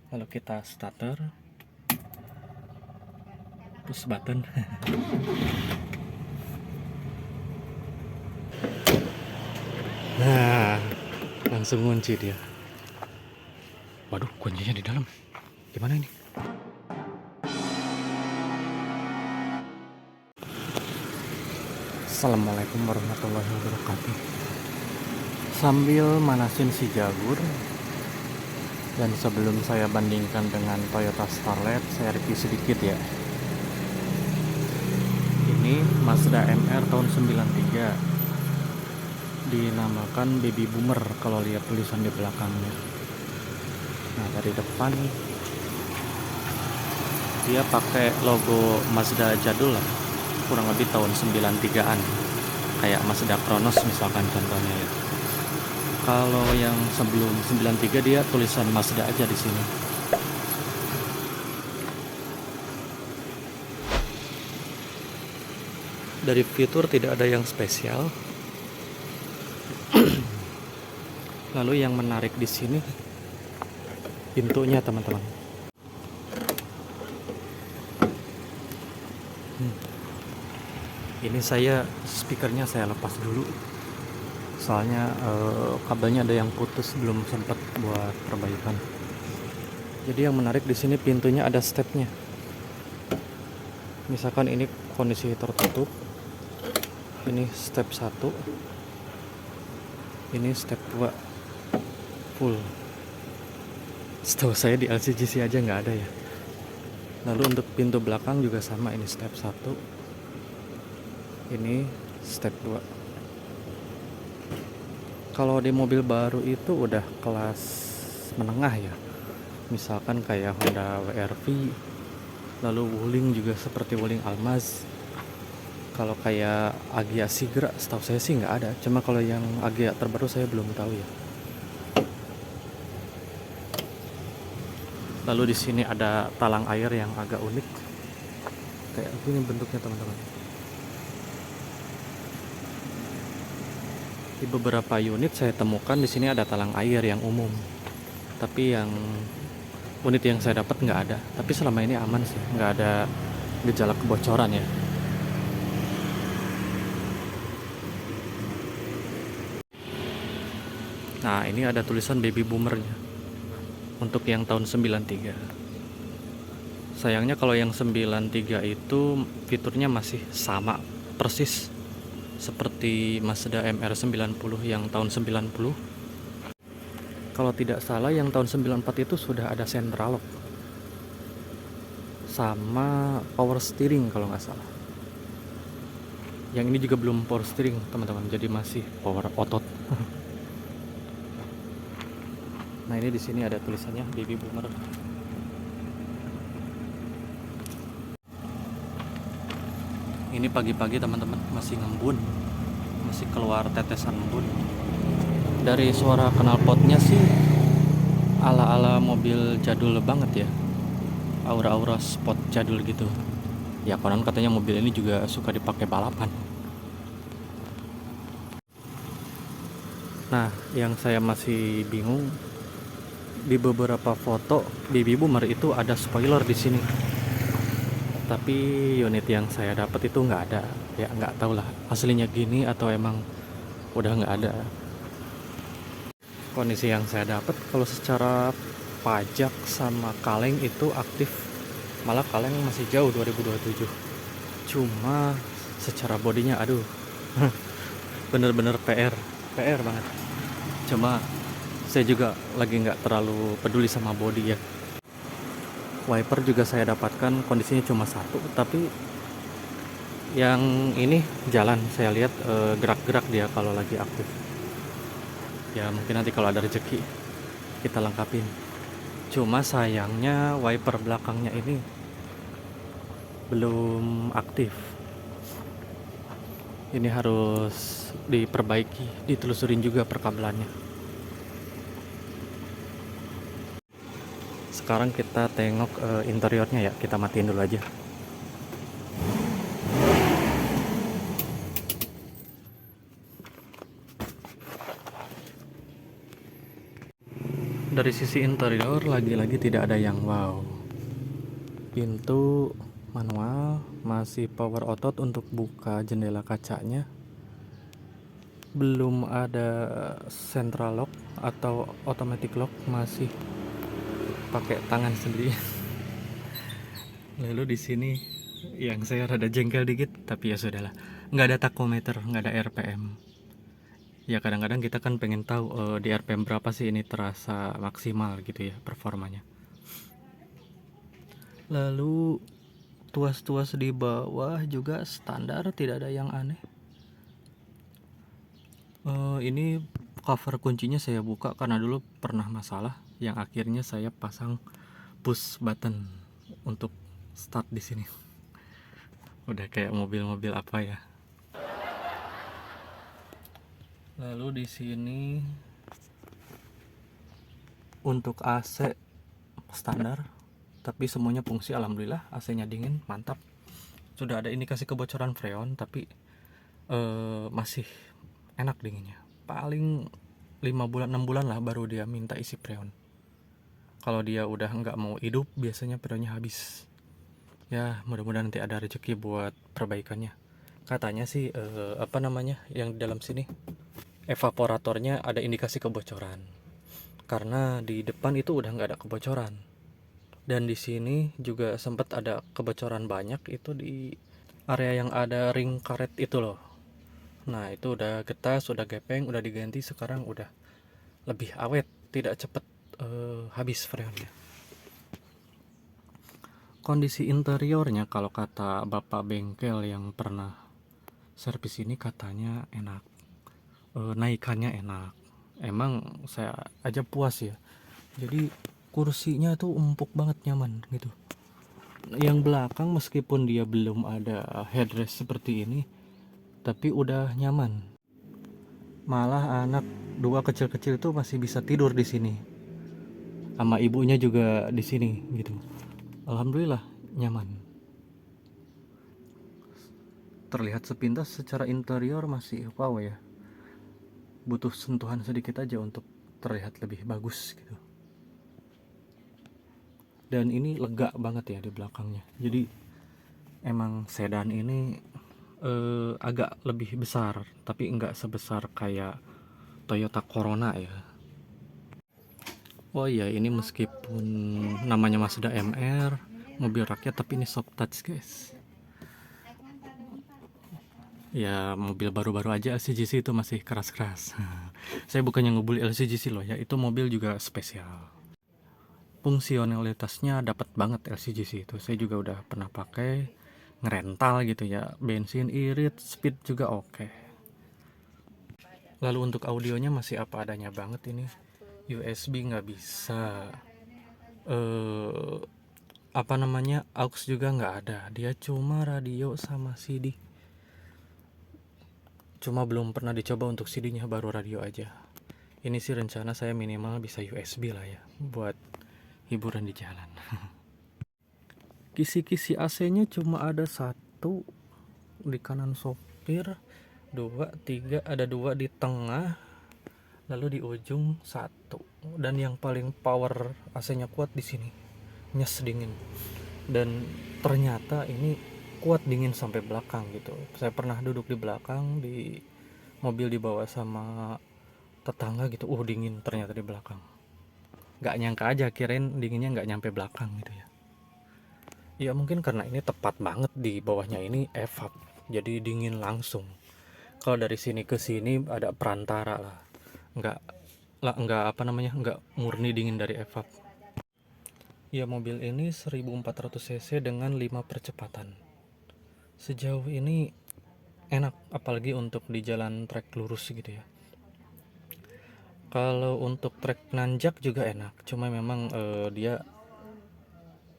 Lalu kita starter, push button. Nah, langsung kunci dia. Waduh, kuncinya di dalam. Gimana ini? Assalamualaikum warahmatullahi wabarakatuh. Sambil manasin si Jaguar, dan sebelum saya bandingkan dengan Toyota Starlet, saya review sedikit ya. Ini Mazda MR tahun 93, dinamakan Baby Boomer kalau lihat tulisan di belakangnya. Nah, dari depan dia pakai logo Mazda jadul lah, kurang lebih tahun 93-an, kayak Mazda Kronos misalkan contohnya ya. Kalau yang sebelum 93 dia tulisan Mazda aja di sini. Dari fitur tidak ada yang spesial. Lalu yang menarik di sini pintunya, teman-teman. Ini speakernya saya lepas dulu. Soalnya kabelnya ada yang putus, belum sempat buat perbaikan. Jadi yang menarik di sini pintunya ada stepnya. Misalkan ini kondisi tertutup, ini step 1, ini step 2 full. Setahu saya di LCGC aja nggak ada ya. Lalu untuk pintu belakang juga sama, ini step 1, ini step 2. Kalau di mobil baru itu udah kelas menengah ya, misalkan kayak Honda WRV, lalu Wuling juga seperti Wuling Almaz. Kalau kayak Agya Sigra setahu saya sih nggak ada, cuma kalau yang Agya terbaru saya belum tahu ya. Lalu di sini ada talang air yang agak unik, kayak gini bentuknya, teman-teman. Di beberapa unit saya temukan di sini ada talang air yang umum, tapi yang unit yang saya dapat nggak ada. Tapi selama ini aman sih, nggak ada gejala kebocoran ya. Nah, ini ada tulisan Baby Boomernya untuk yang tahun 93. Sayangnya kalau yang 93 itu fiturnya masih sama persis seperti Mazda MR90 yang tahun 90. Kalau tidak salah yang tahun 94 itu sudah ada central lock sama power steering kalau nggak salah. Yang ini juga belum power steering, teman-teman, jadi masih power otot. Nah, ini di sini ada tulisannya Baby Boomer. Ini pagi-pagi, teman-teman, masih ngembun, masih keluar tetesan embun. Dari suara knalpotnya sih ala-ala mobil jadul banget ya, aura-aura sport jadul gitu ya. Konon katanya mobil ini juga suka dipakai balapan. Nah, yang saya masih bingung, di beberapa foto Baby Boomer itu ada spoiler di sini, tapi unit yang saya dapat itu nggak ada ya. Nggak tahu lah aslinya gini atau emang udah nggak ada. Kondisi yang saya dapat kalau secara pajak sama kaleng itu aktif, malah kaleng masih jauh 2027. Cuma secara bodinya aduh bener-bener PR banget. Cuma saya juga lagi nggak terlalu peduli sama body ya. Wiper juga saya dapatkan kondisinya cuma satu, tapi yang ini jalan, saya lihat gerak-gerak dia kalau lagi aktif. Ya mungkin nanti kalau ada rezeki kita lengkapin. Cuma sayangnya wiper belakangnya ini belum aktif. Ini harus diperbaiki, ditelusurin juga perkabelannya. Sekarang kita tengok interiornya ya, kita matiin dulu aja. Dari sisi interior lagi-lagi tidak ada yang wow. Pintu manual, masih power otot untuk buka jendela kacanya. Belum ada central lock atau automatic lock, masih pakai tangan sendiri. Lalu di sini yang saya rada jengkel dikit, tapi ya sudahlah. Nggak ada tachometer, nggak ada RPM. Ya kadang-kadang kita kan pengen tahu di RPM berapa sih ini terasa maksimal gitu ya performanya. Lalu tuas-tuas di bawah juga standar, tidak ada yang aneh. Ini cover kuncinya saya buka karena dulu pernah masalah yang akhirnya saya pasang push button untuk start di sini. Udah kayak mobil-mobil apa ya. Lalu di sini untuk AC standar, tapi semuanya fungsi, alhamdulillah. AC-nya dingin, mantap. Sudah ada indikasi kebocoran freon, tapi masih enak dinginnya. Paling 5 bulan 6 bulan lah baru dia minta isi freon. Kalau dia udah nggak mau hidup, biasanya freonnya habis. Ya mudah-mudahan nanti ada rezeki buat perbaikannya. Katanya sih yang di dalam sini evaporatornya ada indikasi kebocoran, karena di depan itu udah nggak ada kebocoran, dan di sini juga sempat ada kebocoran banyak itu di area yang ada ring karet itu loh. Nah itu udah getas, udah gepeng, udah diganti, sekarang udah lebih awet, tidak cepet habis freonnya. Kondisi interiornya kalau kata bapak bengkel yang pernah servis ini katanya enak, naikannya enak. Emang saya aja puas ya. Jadi kursinya tuh empuk banget, nyaman gitu. Yang belakang meskipun dia belum ada headrest seperti ini, tapi udah nyaman. Malah anak dua kecil-kecil itu masih bisa tidur di sini. Sama ibunya juga di sini gitu. Alhamdulillah nyaman. Terlihat sepintas secara interior masih wow ya. Butuh sentuhan sedikit aja untuk terlihat lebih bagus gitu. Dan ini lega banget ya di belakangnya. Jadi emang sedan ini agak lebih besar, tapi nggak sebesar kayak Toyota Corona ya. Oh iya, ini meskipun namanya Mazda MR, mobil rakyat, tapi ini soft touch guys. Ya mobil baru-baru aja LCGC itu masih keras-keras. Saya bukannya ngebully LCGC loh ya, itu mobil juga spesial. Fungsionalitasnya dapat banget LCGC itu. Saya juga udah pernah pakai, ngerental gitu ya, bensin irit, speed juga oke. Lalu untuk audionya masih apa adanya banget ini. USB nggak bisa, aux juga nggak ada. Dia cuma radio sama CD. Cuma belum pernah dicoba untuk CD-nya, baru radio aja. Ini sih rencana saya minimal bisa USB lah ya, buat hiburan di jalan. Kisi-kisi AC-nya cuma ada satu di kanan sopir, 2, 3, ada 2 di tengah, lalu di ujung 1. Dan yang paling power AC-nya kuat di sini, nyes dingin. Dan ternyata ini kuat dingin sampai belakang gitu. Saya pernah duduk di belakang di mobil dibawa sama tetangga gitu, dingin ternyata di belakang. Nggak nyangka aja, kirain dinginnya nggak nyampe belakang gitu ya. Ya mungkin karena ini tepat banget di bawahnya ini evap, jadi dingin langsung. Kalau dari sini ke sini ada perantara lah, nggak murni dingin dari evap. Ya mobil ini 1400 cc dengan 5 percepatan. Sejauh ini enak, apalagi untuk di jalan trek lurus gitu ya. Kalau untuk trek nanjak juga enak, cuma memang dia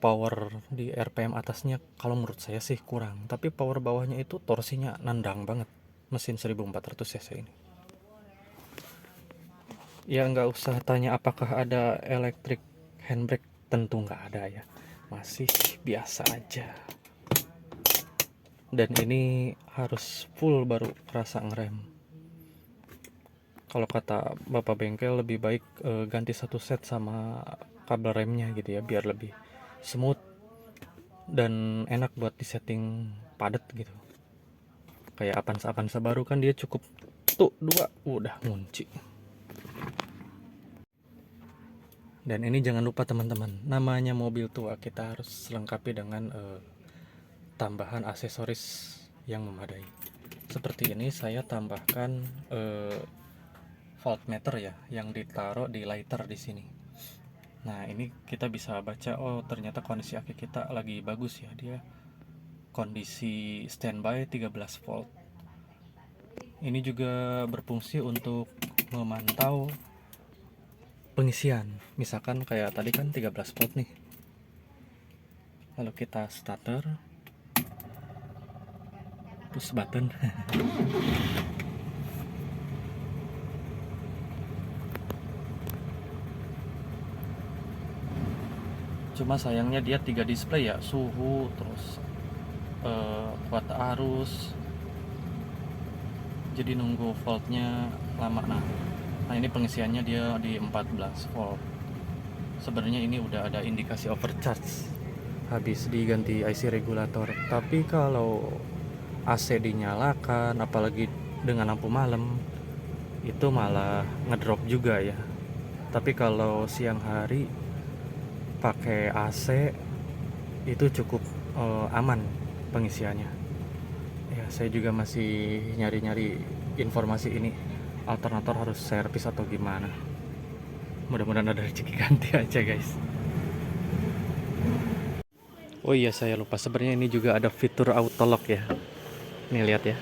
power di RPM atasnya kalau menurut saya sih kurang, tapi power bawahnya itu torsinya nendang banget mesin 1400 cc ini. Ya nggak usah tanya apakah ada electric handbrake, tentu nggak ada ya, masih biasa aja. Dan ini harus full baru kerasa ngerem. Kalau kata bapak bengkel lebih baik ganti satu set sama kabel remnya gitu ya, biar lebih smooth dan enak buat disetting padat gitu. Kayak Avanza baru kan dia cukup tuh dua udah ngunci. Dan ini jangan lupa teman-teman, namanya mobil tua, kita harus lengkapi dengan tambahan aksesoris yang memadai. Seperti ini saya tambahkan voltmeter ya, yang ditaruh di lighter di sini. Nah ini kita bisa baca, oh ternyata kondisi aki kita lagi bagus ya, dia kondisi standby 13 volt. Ini juga berfungsi untuk memantau pengisian. Misalkan kayak tadi kan 13 volt nih. Lalu kita starter, push button. Cuma sayangnya dia 3 display ya, suhu, terus kuota arus. Jadi nunggu voltnya lama. Nah ini pengisiannya dia di 14 volt. Sebenarnya ini udah ada indikasi overcharge habis diganti IC regulator. Tapi kalau AC dinyalakan, apalagi dengan lampu malam, itu malah ngedrop juga ya. Tapi kalau siang hari pakai AC itu cukup aman pengisiannya. Ya saya juga masih nyari-nyari informasi ini, alternator harus servis atau gimana. Mudah-mudahan ada rezeki ganti aja guys. Oh iya saya lupa, sebenarnya ini juga ada fitur auto lock ya. Nih lihat ya.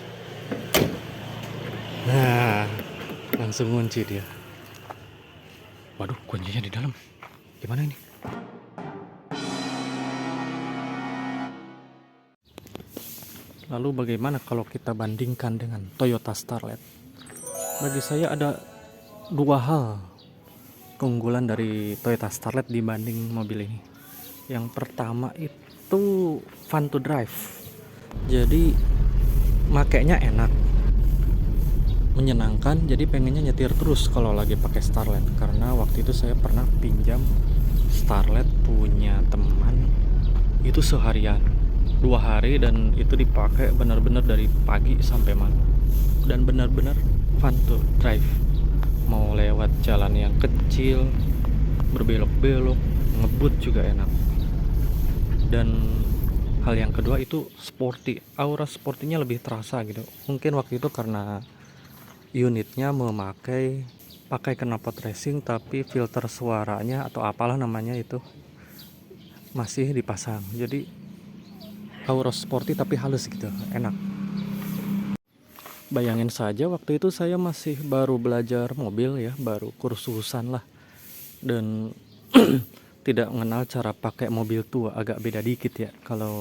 Nah langsung kunci dia. Waduh kuncinya di dalam. Gimana ini? Lalu bagaimana kalau kita bandingkan dengan Toyota Starlet? Bagi saya ada dua hal keunggulan dari Toyota Starlet dibanding mobil ini. Yang pertama itu fun to drive. Jadi makainya enak, menyenangkan, jadi pengennya nyetir terus kalau lagi pakai Starlet. Karena waktu itu saya pernah pinjam Starlet punya teman, itu seharian 2 hari, dan itu dipakai benar-benar dari pagi sampai malam, dan benar-benar fun to drive. Mau lewat jalan yang kecil, berbelok-belok, ngebut juga enak. Dan hal yang kedua itu sporty, aura sportinya lebih terasa gitu. Mungkin waktu itu karena unitnya pakai knalpot racing, tapi filter suaranya atau apalah namanya itu masih dipasang, jadi aura sporty tapi halus gitu, enak. Bayangin saja waktu itu saya masih baru belajar mobil ya, baru kursusan lah, dan tidak mengenal cara pakai mobil tua, agak beda dikit ya. Kalau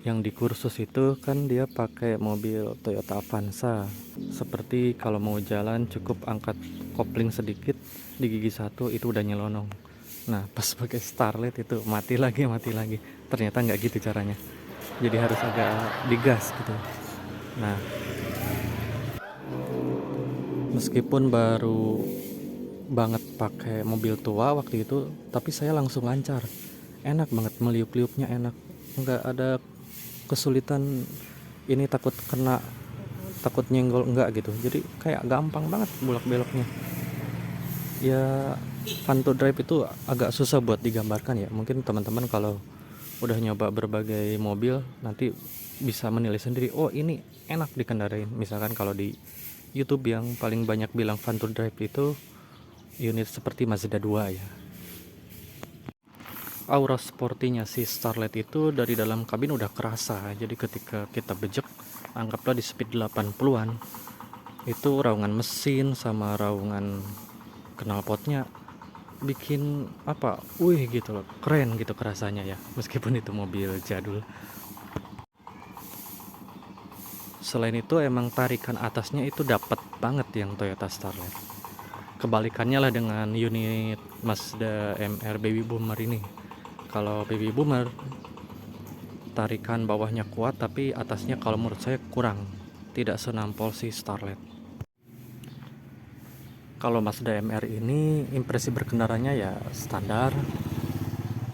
yang di kursus itu kan dia pakai mobil Toyota Avanza, seperti kalau mau jalan cukup angkat kopling sedikit di gigi satu itu udah nyelonong. Nah pas pakai Starlet itu mati lagi, ternyata nggak gitu caranya, jadi harus agak digas gitu. Nah meskipun baru banget pakai mobil tua waktu itu, tapi saya langsung lancar, enak banget, meliuk-liuknya enak, nggak ada kesulitan ini takut nyenggol, enggak gitu. Jadi kayak gampang banget bulak beloknya ya. Fun to drive itu agak susah buat digambarkan ya. Mungkin teman-teman kalau udah nyoba berbagai mobil nanti bisa menilai sendiri, oh ini enak dikendarain. Misalkan kalau di YouTube yang paling banyak bilang fun to drive itu unit seperti Mazda 2 ya. Aura sportinya si Starlet itu dari dalam kabin udah kerasa. Jadi ketika kita bejek, anggaplah di speed 80-an, itu raungan mesin sama raungan knalpotnya bikin apa, wih gitu loh, keren gitu kerasanya ya, meskipun itu mobil jadul. Selain itu emang tarikan atasnya itu dapat banget yang Toyota Starlet. Kebalikannya lah dengan unit Mazda MR Baby Boomer ini. Kalau Baby Boomer tarikan bawahnya kuat, tapi atasnya kalau menurut saya kurang, tidak senampol si Starlet. Kalau Mazda MR ini impresi berkendaranya ya standar,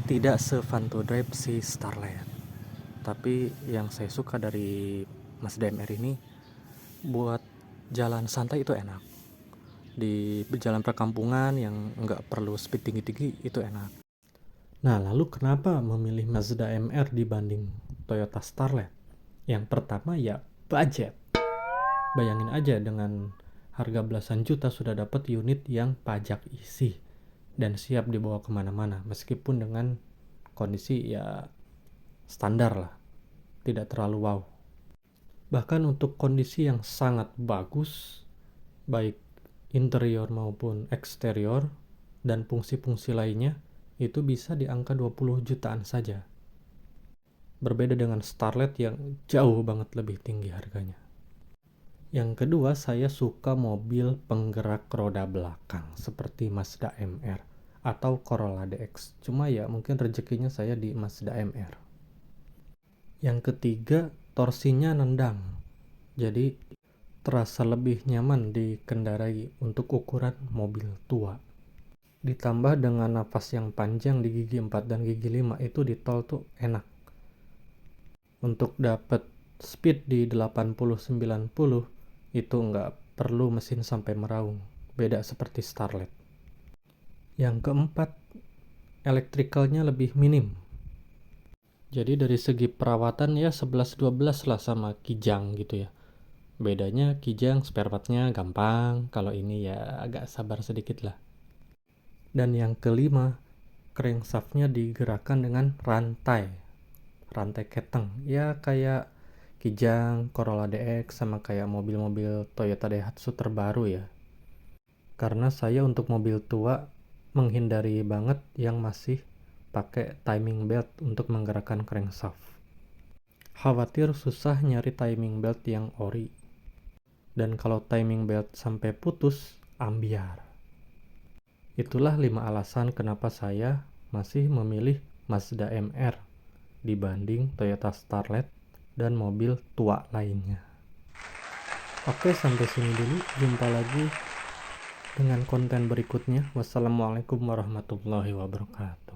tidak se-fun to drive si Starlet. Tapi yang saya suka dari Mazda MR ini, buat jalan santai itu enak. Di jalan perkampungan yang nggak perlu speed tinggi-tinggi itu enak. Nah, lalu kenapa memilih Mazda MR dibanding Toyota Starlet? Yang pertama ya budget. Bayangin aja dengan harga belasan juta sudah dapat unit yang pajak isi dan siap dibawa kemana-mana, meskipun dengan kondisi ya standar lah, tidak terlalu wow. Bahkan untuk kondisi yang sangat bagus, baik interior maupun eksterior dan fungsi-fungsi lainnya, itu bisa di angka 20 jutaan saja. Berbeda dengan Starlet yang jauh banget lebih tinggi harganya. Yang kedua, saya suka mobil penggerak roda belakang seperti Mazda MR atau Corolla DX. Cuma ya mungkin rezekinya saya di Mazda MR. Yang ketiga, torsinya nendang. Jadi terasa lebih nyaman dikendarai untuk ukuran mobil tua. Ditambah dengan napas yang panjang di gigi 4 dan gigi 5 itu di tol tuh enak. Untuk dapat speed di 80-90 itu nggak perlu mesin sampai meraung. Beda seperti Starlet. Yang keempat, elektrikalnya lebih minim. Jadi dari segi perawatan ya 11-12 lah sama Kijang gitu ya. Bedanya Kijang spare partnya gampang, kalau ini ya agak sabar sedikit lah. Dan yang kelima, crankshaftnya digerakkan dengan rantai keteng. Ya kayak Kijang, Corolla DX, sama kayak mobil-mobil Toyota Daihatsu terbaru ya. Karena saya untuk mobil tua menghindari banget yang masih pakai timing belt untuk menggerakkan crankshaft. Khawatir susah nyari timing belt yang ori. Dan kalau timing belt sampai putus, ambiar. Itulah 5 alasan kenapa saya masih memilih Mazda MR dibanding Toyota Starlet dan mobil tua lainnya. Oke, sampai sini dulu. Jumpa lagi dengan konten berikutnya. Wassalamualaikum warahmatullahi wabarakatuh.